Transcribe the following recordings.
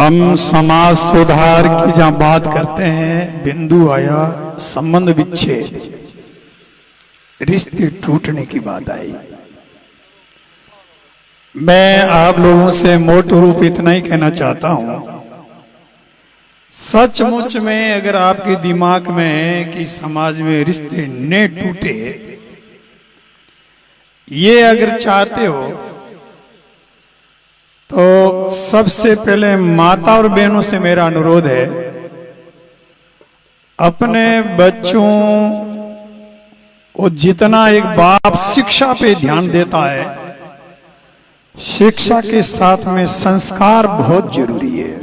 हम समाज सुधार की जहां बात करते हैं, बिंदु आया संबंध विच्छेद, रिश्ते टूटने की बात आई। मैं आप लोगों से मोटे रूप इतना ही कहना चाहता हूं, सचमुच में अगर आपके दिमाग में है कि समाज में रिश्ते न टूटे, ये अगर चाहते हो तो सबसे पहले माता और बहनों से मेरा अनुरोध है, अपने बच्चों को जितना एक बाप शिक्षा पे ध्यान देता है, शिक्षा के साथ में संस्कार बहुत जरूरी है।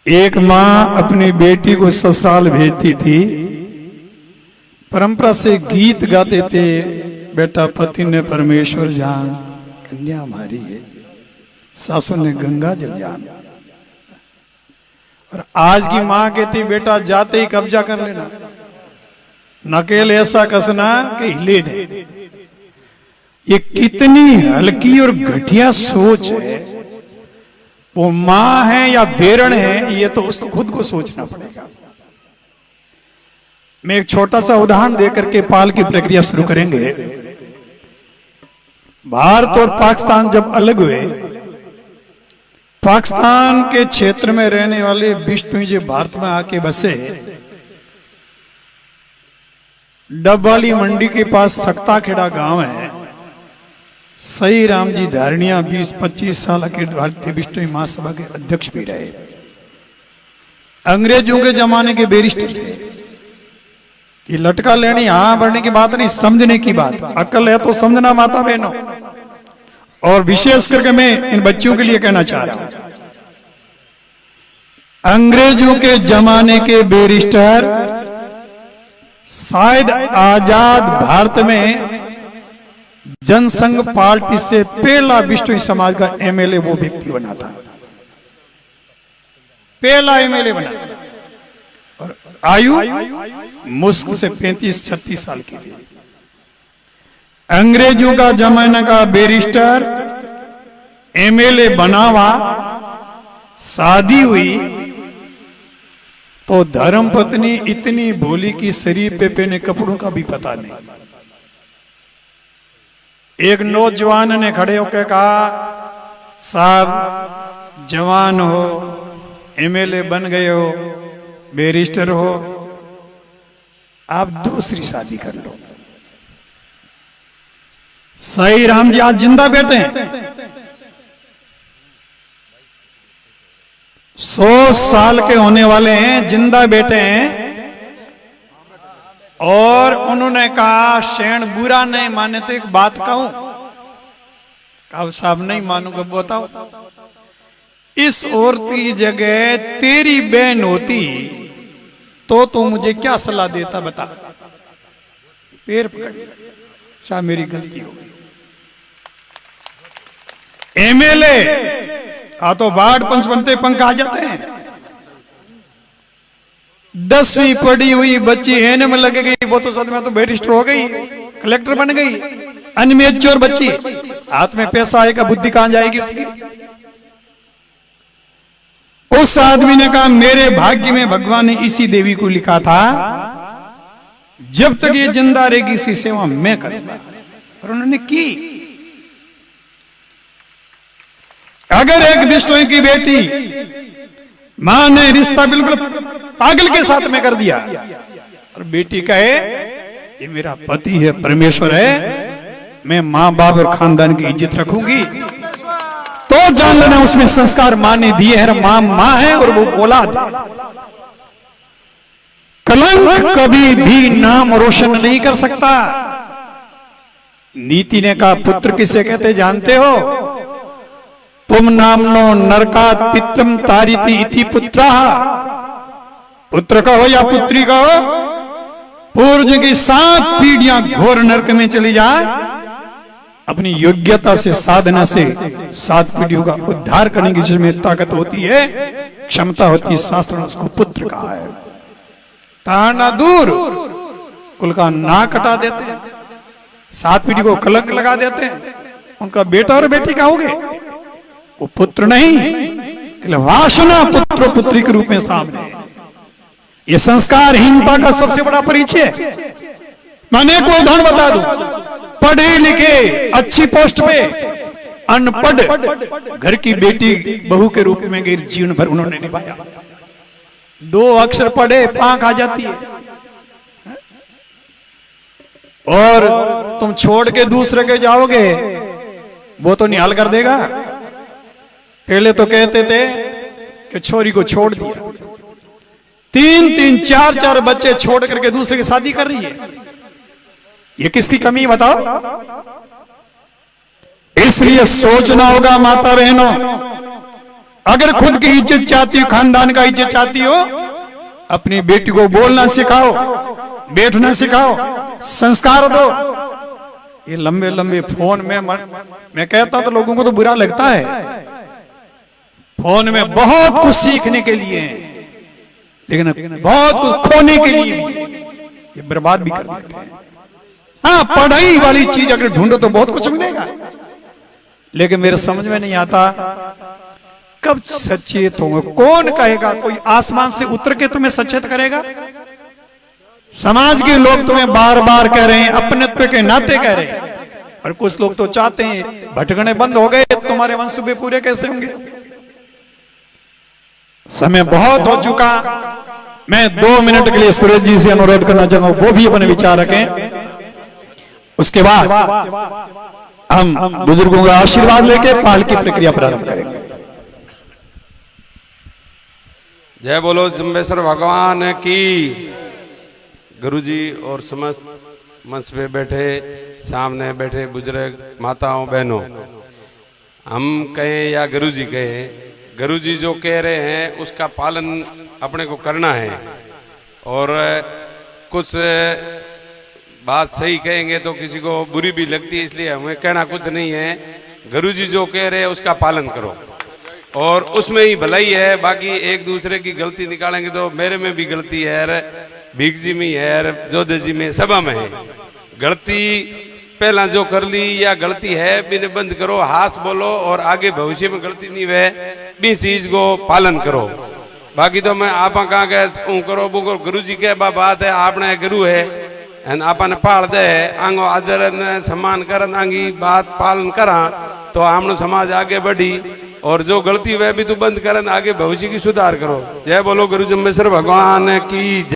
एक मां अपनी बेटी को ससुराल भेजती थी, परंपरा से गीत गाते थे, बेटा पति ने परमेश्वर जान, कन्या हमारी है, सासू ने गंगा जल जान। और आज की मां कहती बेटा जाते ही कब्जा कर लेना, नकेल ऐसा कसना कि हिले नहीं। ये कितनी हल्की और घटिया सोच है। वो मां है या बेरण है, ये तो उसको खुद को सोचना पड़ेगा। मैं एक छोटा सा उदाहरण देकर के पाल की प्रक्रिया शुरू करेंगे। भारत और पाकिस्तान जब अलग हुए, पाकिस्तान के क्षेत्र में रहने वाले बिश्नोई जो भारत में आके बसे, डबवाली मंडी के पास सक्ताखेड़ा गांव है। सही राम जी धारणिया 20-25 साल के भारतीय बिश्नोई महासभा के अध्यक्ष भी रहे। अंग्रेजों के जमाने के बैरिस्टर थे। ये लटका लेनी यहां बढ़ने की बात नहीं, समझने की बात। अकल है तो समझना माता बहनों। और विशेष करके मैं इन बच्चों के लिए कहना चाह रहा हूं, अंग्रेजों के जमाने के बैरिस्टर शायद आजाद भारत में जनसंघ पार्टी से पहला बिश्नोई समाज का एमएलए वो व्यक्ति बना था, पहला एमएलए बना था। और आयु मुश्किल से 35-36 साल की थी। अंग्रेजों का जमाना का बैरिस्टर एमएलए बना हुआ, शादी हुई तो धर्म पत्नी इतनी भोली कि शरीर पे पहने कपड़ों का भी पता नहीं। एक नौजवान ने खड़े होकर कहा, साहब जवान हो, एमएलए बन गए हो, बैरिस्टर हो, आप दूसरी शादी कर लो। सही राम जी आज जिंदा बैठे हैं, 100 साल के होने वाले हैं, जिंदा बैठे हैं। और उन्होंने कहा शेण बुरा नहीं माने तो एक बात कहूं। कहा साहब नहीं मानूंगा, बताओ। इस औरत की जगह तेरी बहन होती तो मुझे क्या सलाह देता, बता। पैर पकड़ लिया, शायद मेरी गलती हो गई। एमएलए तो वार्ड पंच बनते पंख आ जाते हैं। 10वीं पढ़ी हुई बच्ची एने में लगे गई, वो तो सद में तो बैरिस्टर हो गई, कलेक्टर बन गई। अनमेच्योर बच्ची, हाथ में पैसा आएगा, बुद्धि कहां जाएगी उसकी। उस आदमी ने कहा मेरे भाग्य में भगवान ने इसी देवी को लिखा था, जब तक ये जिंदा रहेगी इसकी सेवा मैं करूंगा। और उन्होंने की। अगर एक बिश्नोई की बेटी मां ने रिश्ता बिल्कुल पागल के साथ में कर दिया और बेटी कहे ये मेरा पति है, परमेश्वर है, मैं मां बाप और खानदान की इज्जत रखूंगी, तो जान लेना उसमें संस्कार मां ने दिए है। मां है और वो औलाद है। कलंक कभी भी नाम रोशन नहीं कर सकता। नीति ने कहा पुत्र किसे कहते जानते हो? तुम नामनो नरकात पित्रम तारिति इति पुत्रा। पुत्र कहो या पुत्री कहो, पूर्व की 7 पीढ़ियां घोर नरक में चली जाए, अपनी योग्यता से साधना से 7 पीढ़ियों का उद्धार करने की जिसमें ताकत होती है, क्षमता होती है, शास्त्र ने उसको पुत्र कहा है। ताना दूर कुल का ना कटा देते हैं, 7 पीढ़ी को कलंक लगा देते हैं, उनका बेटा और बेटी कहोगे। वो पुत्र नहीं, वासना पुत्र पुत्री के रूप में सामने है। ये संस्कारहीनता का सबसे बड़ा परिचय। मैंने एक उदाहरण बता दूं, पढ़े लिखे अच्छी पोस्ट पे अनपढ़ घर की बेटी बहू के रूप में गैर जीवन भर उन्होंने निभाया। 2 अक्षर पढ़े पांख आ जाती है, और तुम छोड़ के दूसरे के जाओगे वो तो निहाल कर देगा। पहले तो कहते थे कि छोरी को छोड़ दिया, 3-3 4-4 बच्चे छोड़ करके दूसरे की शादी कर रही है। ये किसकी कमी बताओ? इसलिए सोचना होगा माता बहनों, अगर खुद की इज्जत चाहती हो, खानदान का इज्जत चाहती हो, अपनी बेटी को बोलना सिखाओ, बैठना सिखाओ, संस्कार दो। ये लंबे लंबे फोन में मैं कहता हूं तो लोगों को तो बुरा लगता है। फोन में बहुत कुछ सीखने के लिए है, लेकिन बहुत कुछ खोने के लिए भी है। ये बर्बाद भी कर देते हैं। हाँ, पढ़ाई वाली चीज अगर ढूंढो तो बहुत कुछ मिलेगा, लेकिन मेरे समझ में नहीं आता कब सचेत होंगे। कौन कहेगा? कोई आसमान से उतर के तुम्हें सचेत करेगा? समाज के लोग तुम्हें बार बार कह रहे हैं, अपनत्व के नाते कह रहे हैं, और कुछ लोग तो चाहते हैं भटकने बंद हो गए, तुम्हारे मंसूबे पूरे कैसे होंगे? समय बहुत हो चुका। मैं 2 मिनट के लिए सुरेश जी से अनुरोध करना चाहूंगा, वो भी अपने विचार रखें। उसके बाद हम बुजुर्गों का आशीर्वाद लेके पाल की प्रक्रिया प्रारंभ करेंगे। जय बोलो जम्बेश्वर भगवान की। गुरुजी और समस्त मंच पे बैठे, सामने बैठे बुजुर्ग, माताओं, बहनों, हम कहें या गुरुजी कहें, गुरुजी जो कह रहे हैं उसका पालन अपने को करना है। और कुछ बात सही कहेंगे तो किसी को बुरी भी लगती है, इसलिए हमें कहना कुछ नहीं है। गुरुजी जो कह रहे हैं उसका पालन करो, और उसमें ही भलाई है। बाकी एक दूसरे की गलती निकालेंगे तो मेरे में भी गलती है, भीख जी में है, जोधे जी में, सभा में है गलती। पहला जो कर ली या गलती है बिन बंद करो, हाथ बोलो, और आगे भविष्य में गलती नहीं वे भी चीज को पालन करो। बाकी तो मैं आप कहा गए करो वो करो, गुरु जी के बात है, आपने गुरु है, आपने पाल दे आंगो आदर सम्मान कर आंगी बात पालन करा तो हमने समाज आगे बढ़ी। और जो गलती वह भी तू बंद कर, आगे भविष्य की सुधार करो। जय बोलो गुरु जम्बेश्वर भगवान की।